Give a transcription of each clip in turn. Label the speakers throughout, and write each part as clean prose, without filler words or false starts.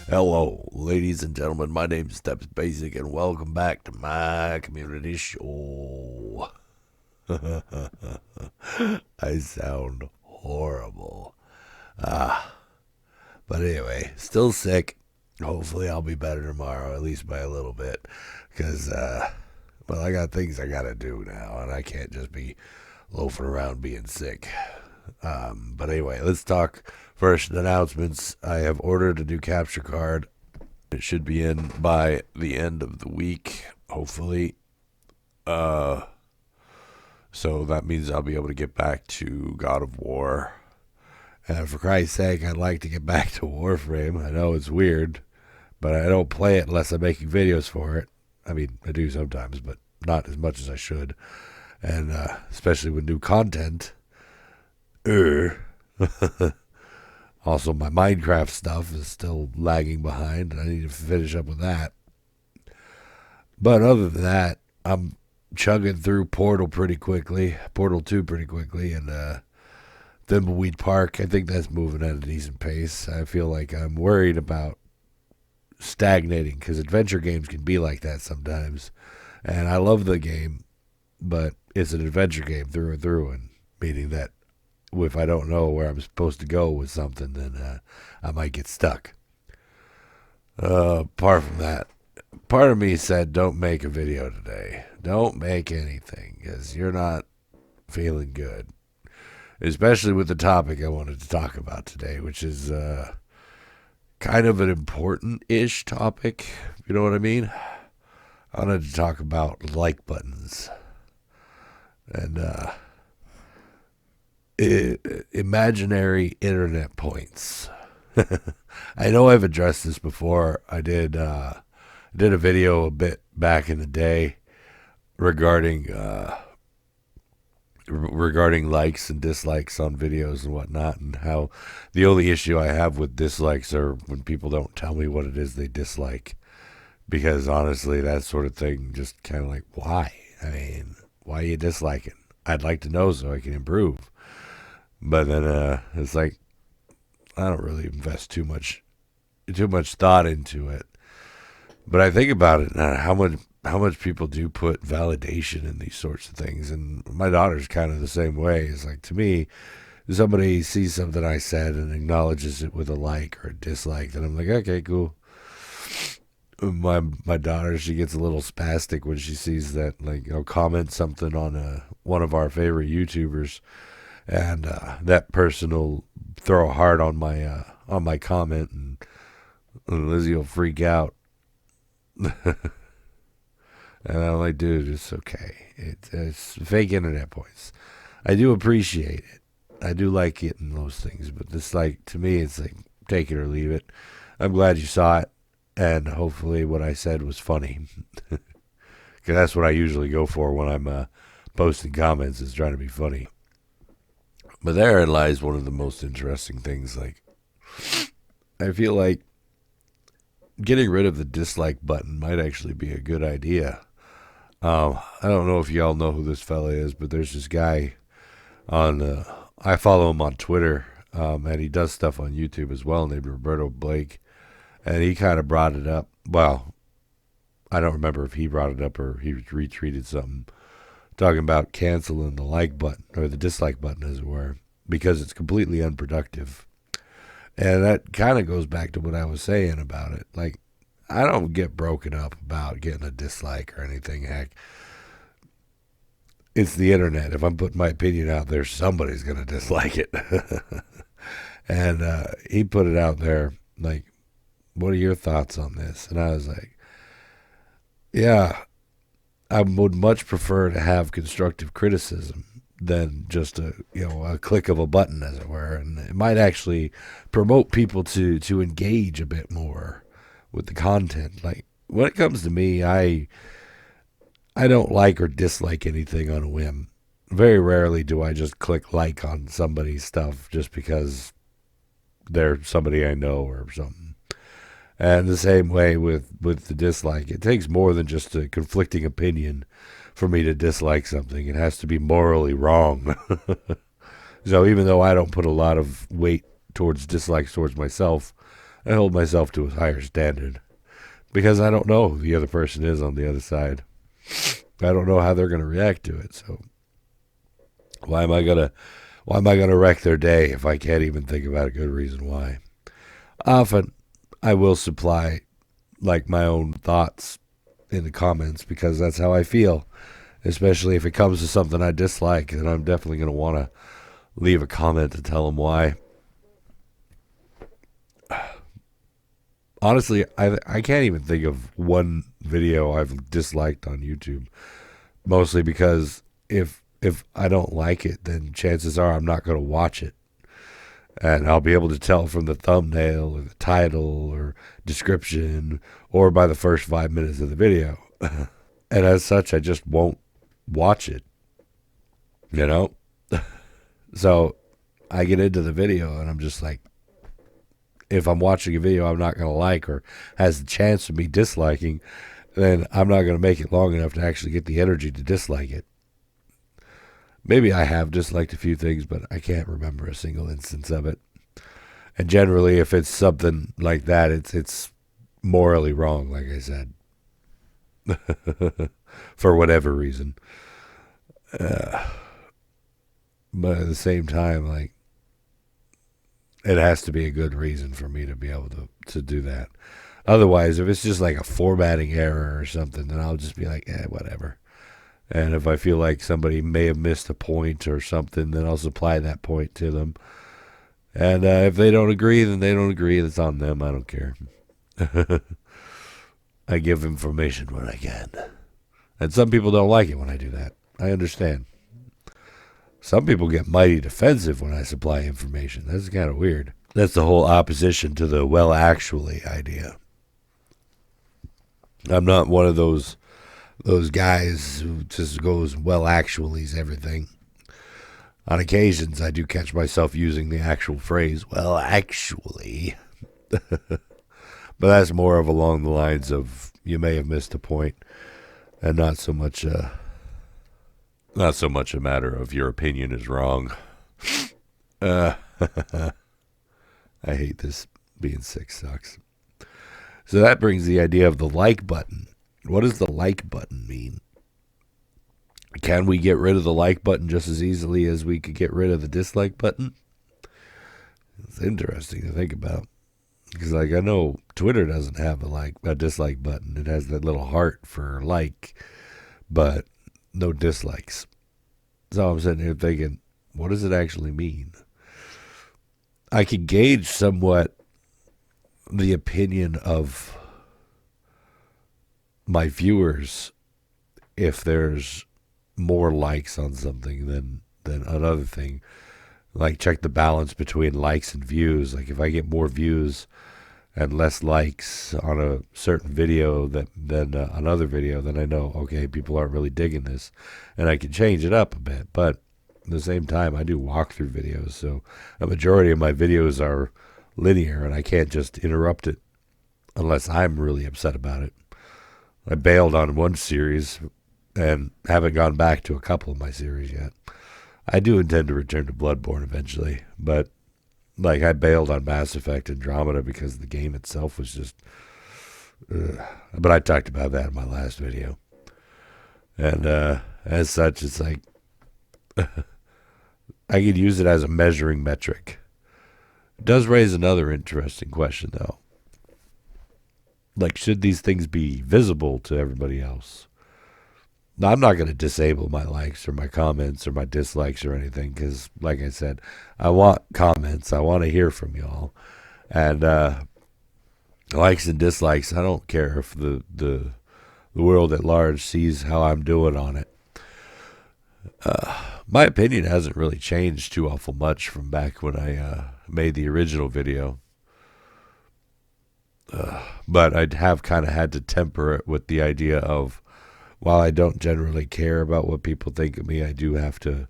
Speaker 1: Hello, ladies and gentlemen. My name's StepsBasic, and welcome back to my community show. I sound horrible. But anyway, still sick. Hopefully, I'll be better tomorrow, at least by a little bit. Because, well, I got things I gotta do now, and I can't just be loafing around being sick. But anyway, let's talk first announcements. I have ordered a new capture card. It should be in by the end of the week, hopefully. So that means I'll be able to get back to God of War. And for Christ's sake, I'd like to get back to Warframe. I know it's weird, but I don't play it unless I'm making videos for it. I mean, I do sometimes, but not as much as I should. And especially with new content. Also, my Minecraft stuff is still lagging behind. I need to finish up with that. But other than that, I'm chugging through Portal 2 pretty quickly, and Thimbleweed Park, I think that's moving at a decent pace. I feel like I'm worried about stagnating, because adventure games can be like that sometimes. And I love the game, but it's an adventure game through and through, and meaning that if I don't know where I'm supposed to go with something, then I might get stuck. Apart from that, part of me said, don't make a video today. Don't make anything, because you're not feeling good. Especially with the topic I wanted to talk about today, which is kind of an important-ish topic, you know what I mean? I wanted to talk about like buttons. And, imaginary internet points. I know I've addressed this before. I did a video a bit back in the day regarding likes and dislikes on videos and whatnot, and how the only issue I have with dislikes are when people don't tell me what it is they dislike. Because honestly, that sort of thing just kind of like, why? I mean, why are you disliking? I'd like to know so I can improve. But then it's like, I don't really invest too much thought into it. But I think about it now, how much people do put validation in these sorts of things. And my daughter's kind of the same way. It's like, to me, if somebody sees something I said and acknowledges it with a like or a dislike, then I'm like, okay, cool. My daughter, she gets a little spastic when she sees that, like, I'll comment something on one of our favorite YouTubers, and that person will throw a heart on my comment, and Lizzie will freak out. And I'm like, dude, it's okay. It's fake internet points. I do appreciate it. I do like getting those things, but this, like, to me, it's like, take it or leave it. I'm glad you saw it, and hopefully what I said was funny. Because that's what I usually go for when I'm posting comments, is trying to be funny. But therein lies one of the most interesting things. Like, I feel like getting rid of the dislike button might actually be a good idea. I don't know if y'all know who this fella is, but there's this guy on, I follow him on Twitter, and he does stuff on YouTube as well, named Roberto Blake. And he kind of brought it up. Well, I don't remember if he brought it up or he retweeted something talking about canceling the like button, or the dislike button as it were, because it's completely unproductive. And that kind of goes back to what I was saying about it. Like, I don't get broken up about getting a dislike or anything. Heck, it's the internet. If I'm putting my opinion out there, somebody's going to dislike it. And he put it out there, like, what are your thoughts on this? And I was like, yeah, I would much prefer to have constructive criticism than just a click of a button, as it were. And it might actually promote people to engage a bit more with the content. Like, when it comes to me, I don't like or dislike anything on a whim. Very rarely do I just click like on somebody's stuff just because they're somebody I know or something. And the same way with the dislike. It takes more than just a conflicting opinion for me to dislike something. It has to be morally wrong. So even though I don't put a lot of weight towards dislikes towards myself, I hold myself to a higher standard. Because I don't know who the other person is on the other side. I don't know how they're going to react to it. So why am I gonna wreck their day if I can't even think about a good reason why? Often I will supply like my own thoughts in the comments because that's how I feel. Especially if it comes to something I dislike, then I'm definitely going to want to leave a comment to tell them why. Honestly, I can't even think of one video I've disliked on YouTube. Mostly because if I don't like it, then chances are I'm not going to watch it. And I'll be able to tell from the thumbnail or the title or description or by the first 5 minutes of the video. And as such, I just won't watch it. You know? So I get into the video and I'm just like, if I'm watching a video I'm not going to like or has the chance of me disliking, then I'm not going to make it long enough to actually get the energy to dislike it. Maybe I have disliked a few things, but I can't remember a single instance of it. And generally, if it's something like that, it's morally wrong, like I said. For whatever reason. But at the same time, like, it has to be a good reason for me to be able to do that. Otherwise, if it's just like a formatting error or something, then I'll just be like, whatever. And if I feel like somebody may have missed a point or something, then I'll supply that point to them. And if they don't agree, then they don't agree. It's on them. I don't care. I give information when I can. And some people don't like it when I do that. I understand. Some people get mighty defensive when I supply information. That's kind of weird. That's the whole opposition to the well actually idea. I'm not one of those guys who just goes well actually's everything. On occasions I do catch myself using the actual phrase, well actually. But that's more of along the lines of you may have missed a point and not so much a matter of your opinion is wrong. I hate this. Being sick sucks. So that brings the idea of the like button. What does the like button mean? Can we get rid of the like button just as easily as we could get rid of the dislike button? It's interesting to think about. Because like I know Twitter doesn't have a dislike button. It has that little heart for like, but no dislikes. So I'm sitting here thinking, what does it actually mean? I can gauge somewhat the opinion of my viewers if there's more likes on something than another thing. Like check the balance between likes and views. Like if I get more views and less likes on a certain video than another video, then I know, okay, people aren't really digging this. And I can change it up a bit. But at the same time, I do walkthrough videos. So a majority of my videos are linear, and I can't just interrupt it unless I'm really upset about it. I bailed on one series and haven't gone back to a couple of my series yet. I do intend to return to Bloodborne eventually, but like I bailed on Mass Effect Andromeda because the game itself was just but I talked about that in my last video. And as such, it's like I could use it as a measuring metric. It does raise another interesting question though. Like, should these things be visible to everybody else? Now, I'm not going to disable my likes or my comments or my dislikes or anything because, like I said, I want comments. I want to hear from y'all. And likes and dislikes, I don't care if the world at large sees how I'm doing on it. My opinion hasn't really changed too awful much from back when I made the original video. But I have kind of had to temper it with the idea of, while I don't generally care about what people think of me, I do have to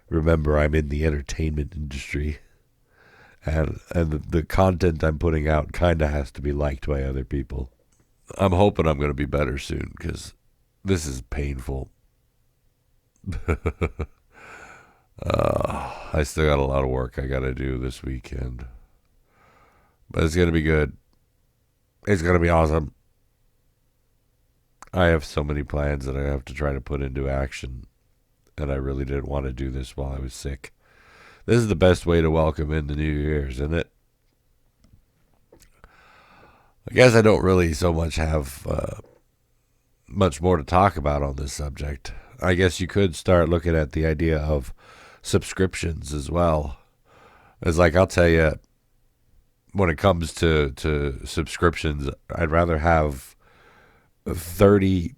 Speaker 1: remember I'm in the entertainment industry. and the content I'm putting out kind of has to be liked by other people. I'm hoping I'm going to be better soon because this is painful. I still got a lot of work I got to do this weekend, but it's going to be good. It's going to be awesome. I have so many plans that I have to try to put into action, and I really didn't want to do this while I was sick. This is the best way to welcome in the New Year's, isn't it? I guess I don't really so much have much more to talk about on this subject. I guess you could start looking at the idea of subscriptions as well. It's like, I'll tell you, when it comes to subscriptions, I'd rather have 30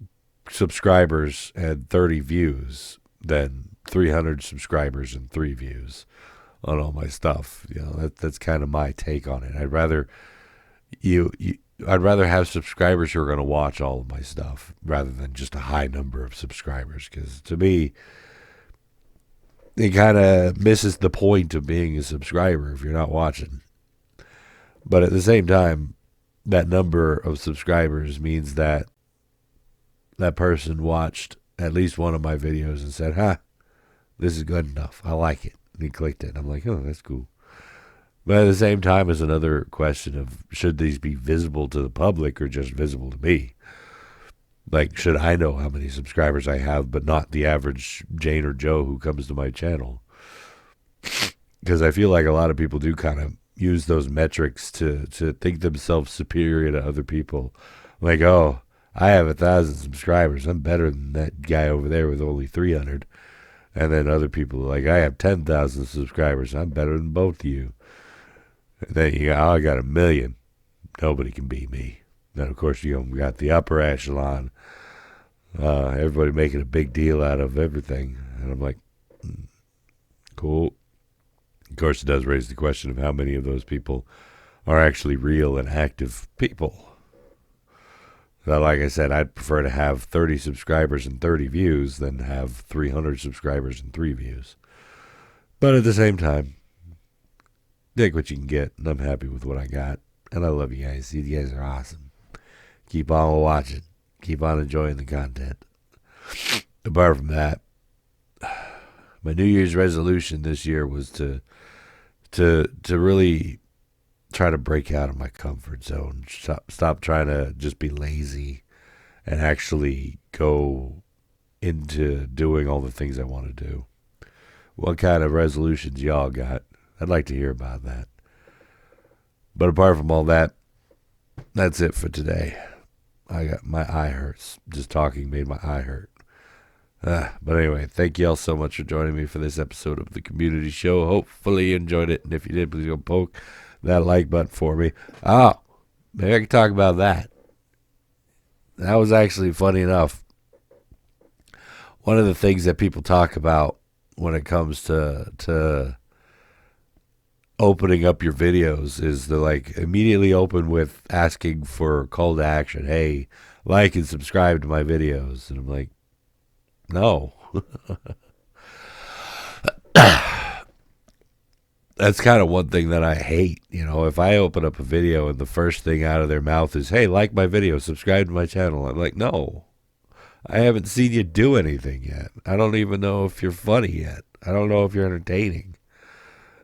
Speaker 1: subscribers and 30 views than 300 subscribers and 3 views on all my stuff. You know, that's kind of my take on it. I'd rather I'd rather have subscribers who are going to watch all of my stuff rather than just a high number of subscribers, because to me it kind of misses the point of being a subscriber if you're not watching. But at the same time, that number of subscribers means that that person watched at least one of my videos and said, this is good enough. I like it. And he clicked it. And I'm like, oh, that's cool. But at the same time, is another question of, should these be visible to the public or just visible to me? Like, should I know how many subscribers I have, but not the average Jane or Joe who comes to my channel? Because I feel like a lot of people do kind of use those metrics to think themselves superior to other people. Like, oh, I have 1,000 subscribers. I'm better than that guy over there with only 300. And then other people are like, I have 10,000 subscribers. I'm better than both of you. And then you go, oh, I got 1 million. Nobody can beat me. Then, of course, you got the upper echelon. Everybody making a big deal out of everything. And I'm like, cool. Of course, it does raise the question of how many of those people are actually real and active people. So like I said, I'd prefer to have 30 subscribers and 30 views than have 300 subscribers and 3 views. But at the same time, take what you can get, and I'm happy with what I got. And I love you guys. You guys are awesome. Keep on watching. Keep on enjoying the content. Apart from that, my New Year's resolution this year was to really try to break out of my comfort zone. Stop trying to just be lazy and actually go into doing all the things I want to do. What kind of resolutions y'all got? I'd like to hear about that. But apart from all that, that's it for today. My eye hurts. Just talking made my eye hurt. But anyway, thank you all so much for joining me for this episode of the Community Show. Hopefully you enjoyed it. And if you did, please go poke that like button for me. Oh, maybe I can talk about that. That was actually funny enough. One of the things that people talk about when it comes to opening up your videos is they're like, immediately open with asking for call to action. Hey, like and subscribe to my videos. And I'm like, no. That's kind of one thing that I hate. You know, if I open up a video and the first thing out of their mouth is, hey, like my video, subscribe to my channel. I'm like, no, I haven't seen you do anything yet. I don't even know if you're funny yet. I don't know if you're entertaining.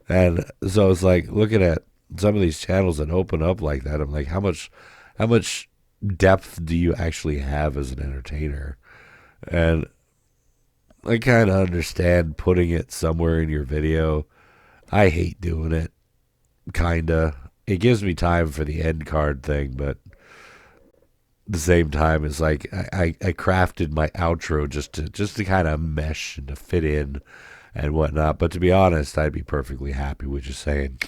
Speaker 1: And so it's like, looking at some of these channels that open up like that, I'm like, how much depth do you actually have as an entertainer? And I kind of understand putting it somewhere in your video. I hate doing it, kinda. It gives me time for the end card thing, but at the same time, it's like I crafted my outro just to kind of mesh and to fit in and whatnot. But to be honest, I'd be perfectly happy with just saying,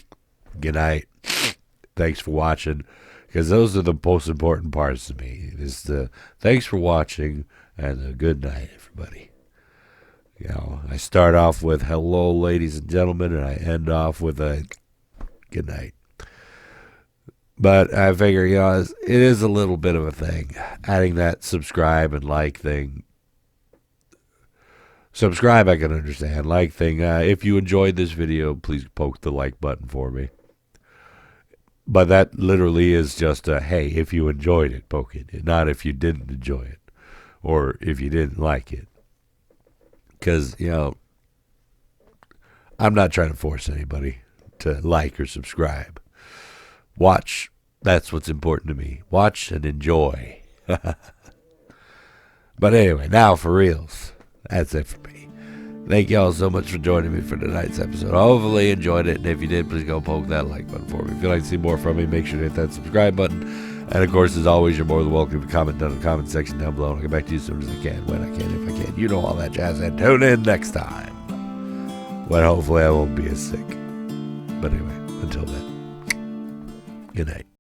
Speaker 1: good night, thanks for watching, because those are the most important parts to me. Is the thanks for watching and the good night, everybody. You know, I start off with hello, ladies and gentlemen, and I end off with a good night. But I figure, you know, it is a little bit of a thing, adding that subscribe and like thing. Subscribe, I can understand. Like thing, if you enjoyed this video, please poke the like button for me. But that literally is just a, hey, if you enjoyed it, poke it. Not if you didn't enjoy it. Or if you didn't like it. Because, I'm not trying to force anybody to like or subscribe. Watch. That's what's important to me. Watch and enjoy. But anyway, now for reals. That's it for me. Thank y'all so much for joining me for tonight's episode. Hopefully you enjoyed it. And if you did, please go poke that like button for me. If you'd like to see more from me, make sure to hit that subscribe button. And of course, as always, you're more than welcome to comment down in the comment section down below. And I'll get back to you as soon as I can, when I can, if I can. You know all that jazz. And tune in next time, when hopefully I won't be as sick. But anyway, until then, good night.